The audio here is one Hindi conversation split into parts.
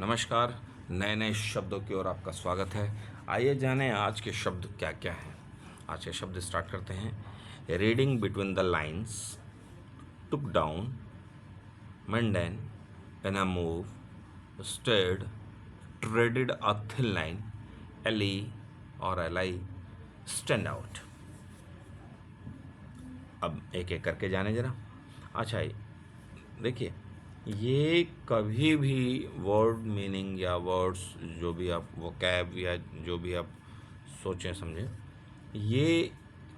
नमस्कार। नए नए शब्दों की ओर आपका स्वागत है। आइए जानें आज के शब्द क्या क्या हैं। आज के शब्द स्टार्ट करते हैं। Reading between the lines, took down, mundane, in a move, stayed, treaded a thin line, alley और एलाई, स्टैंड आउट। अब एक एक करके जाने जरा। अच्छा, देखिए, ये कभी भी वर्ड मीनिंग या वर्ड्स जो भी आप वोकैब या जो भी आप सोचें समझें, ये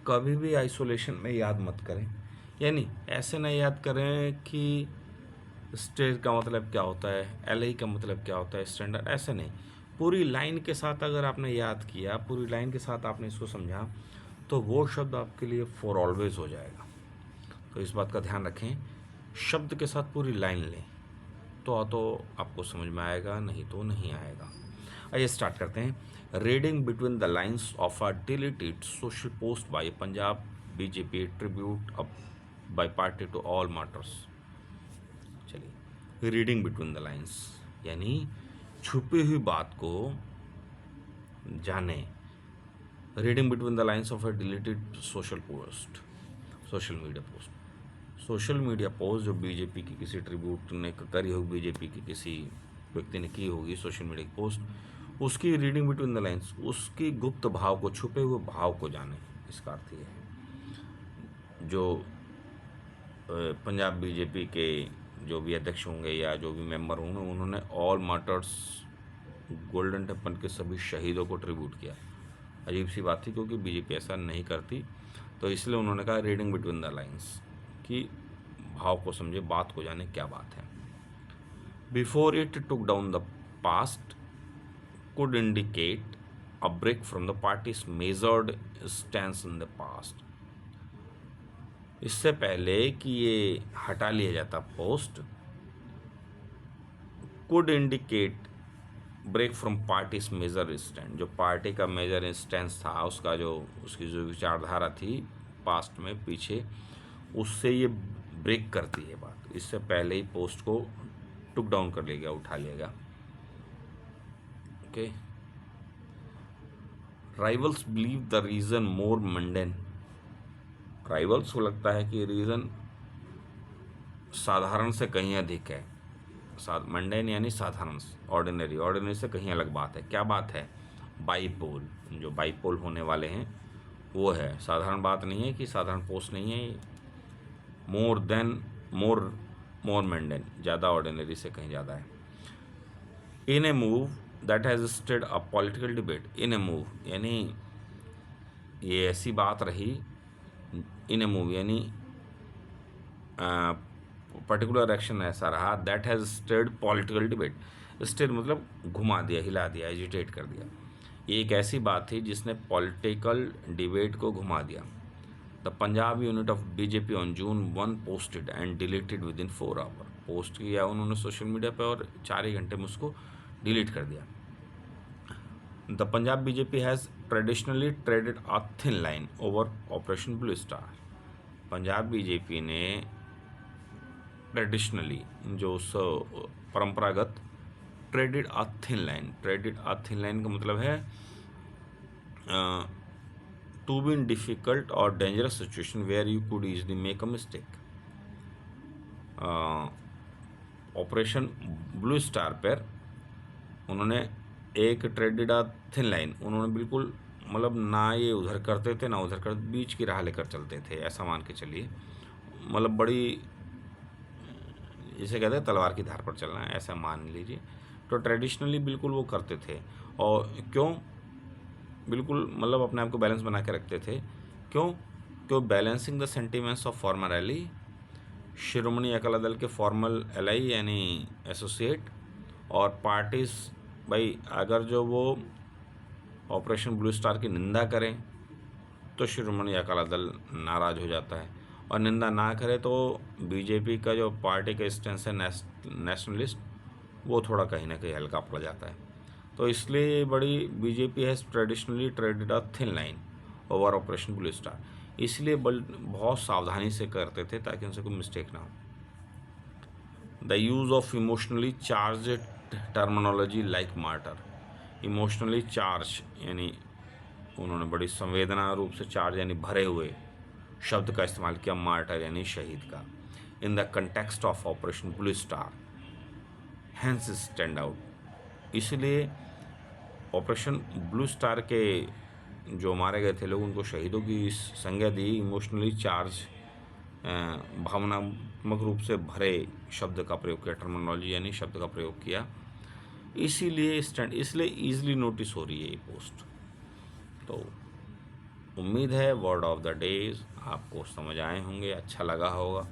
कभी भी आइसोलेशन में याद मत करें। यानी ऐसे ना याद करें कि स्टेज का मतलब क्या होता है, एल का मतलब क्या होता है, स्टैंडर्ड, ऐसे नहीं। पूरी लाइन के साथ अगर आपने याद किया, पूरी लाइन के साथ आपने इसको समझा, तो वो शब्द आपके लिए फॉर ऑलवेज हो जाएगा। तो इस बात का ध्यान रखें, शब्द के साथ पूरी लाइन लें तो आपको समझ में आएगा, नहीं तो नहीं आएगा। आइए स्टार्ट करते हैं। Reading between the lines of a deleted social post by Punjab BJP tribute up by party to all martyrs. चलिए, रीडिंग बिटवीन द लाइंस यानी छुपी हुई बात को जाने। Reading between the lines of a deleted social post, social media post. Social media post जो बीजेपी की किसी ट्रिब्यूट ने करी होगी, बीजेपी की किसी व्यक्ति ने की होगी सोशल मीडिया की पोस्ट, उसकी रीडिंग बिटवीन द लाइंस, उसकी गुप्त भाव को, छुपे हुए भाव को जाने। इसका अर्थ ये है, जो पंजाब बीजेपी के जो भी अध्यक्ष होंगे या जो भी मेंबर होंगे, उन्होंने ऑल मार्टर्स गोल्डन टेम्पल के सभी शहीदों को ट्रिब्यूट किया। अजीब सी बात थी, क्योंकि बीजेपी ऐसा नहीं करती, तो इसलिए उन्होंने कहा रीडिंग बिटवीन द लाइंस, कि भाव को समझे, बात को जाने क्या बात है। Before it took down the past could indicate a break from the party's majored stance in the past. इससे पहले कि ये हटा लिया जाता post, could indicate break from party's major stand, जो पार्टी का मेजर स्टैंस था, उसका जो उसकी जो विचारधारा थी पास्ट में पीछे, उससे ये ब्रेक करती है बात। इससे पहले ही पोस्ट को टुक डाउन कर लिया गया, उठा लिया गया। Okay. Rivals believe the reason more mundane. Rivals को लगता है कि रीजन साधारण से कहीं अधिक है। मंडेन यानी साधारण, ऑर्डिनरी, ऑर्डिनरी से कहीं अलग बात है। क्या बात है? बाईपोल, जो बाईपोल होने वाले हैं वो है। साधारण बात नहीं है, कि साधारण पोस्ट नहीं है। मोर देन, मोर मंडेन, ज़्यादा ऑर्डिनरी से कहीं ज़्यादा है। In a move that has stirred a political debate. In a move यानी ये ऐसी बात रही, इन ए मूव यानी पर्टिकुलर एक्शन ऐसा रहा, that has stirred political debate. Stirred मतलब घुमा दिया, हिला दिया, एजिटेट कर दिया। ये एक ऐसी बात थी जिसने पॉलिटिकल डिबेट को घुमा दिया। The Punjab unit of BJP on June 1 posted and deleted within 4 hour. Post किया उन्होंने सोशल मीडिया पे और 4 ही घंटे में उसको डिलीट कर दिया। The Punjab BJP has traditionally treaded a thin line over Operation Blue Star. Punjab BJP ने ट्रेडिशनली, जो परंपरागत, treaded a thin line, treaded a thin line का मतलब है टू बी इन डिफिकल्ट और dangerous situation where you could easily make a mistake. Operation Blue Star पर उन्होंने एक ट्रेडेड अ थिन लाइन, उन्होंने बिल्कुल मतलब ना ये उधर करते थे ना उधर करते, बीच की राह लेकर चलते थे, ऐसा मान के चलिए। मतलब बड़ी, जिसे कहते हैं तलवार की धार पर चलना है, ऐसा मान लीजिए। तो ट्रेडिशनली बिल्कुल वो करते थे। और क्यों? बिल्कुल मतलब अपने आप को बैलेंस बना के रखते थे। क्यों? Balancing the sentiments of former ally, Shiromani Akali Dal के फॉर्मल एलाई यानी एसोसिएट, और पार्टीज। भाई अगर जो वो ऑपरेशन ब्लू स्टार की निंदा करें तो शिरोमणि अकाली दल नाराज़ हो जाता है, और निंदा ना करे तो बीजेपी का जो पार्टी का स्टेंस है नेशनलिस्ट, वो थोड़ा कहीं ना कहीं हल्का पड़ जाता है। तो इसलिए बड़ी BJP has traditionally treaded a thin line over Operation Blue star, इसलिए बहुत सावधानी से करते थे ताकि उनसे कोई मिस्टेक ना हो। The use of emotionally charge terminology like martyr, emotionally charge यानी उन्होंने बड़ी संवेदना रूप से चार्ज यानी भरे हुए शब्द का इस्तेमाल किया, मार्टर यानी शहीद का। In the context of Operation Blue Star हैंस स्टैंड आउट, इसलिए ऑपरेशन ब्लू स्टार के जो मारे गए थे लोग उनको शहीदों की संज्ञा दी, इमोशनली चार्ज भावनात्मक रूप से भरे शब्द का प्रयोग किया, टर्मिनोलॉजी यानी शब्द का प्रयोग किया, इसीलिए इसलिए ईजिली नोटिस हो रही है ये पोस्ट। तो उम्मीद है वर्ड ऑफ द डेज आपको समझ आए होंगे, अच्छा लगा होगा।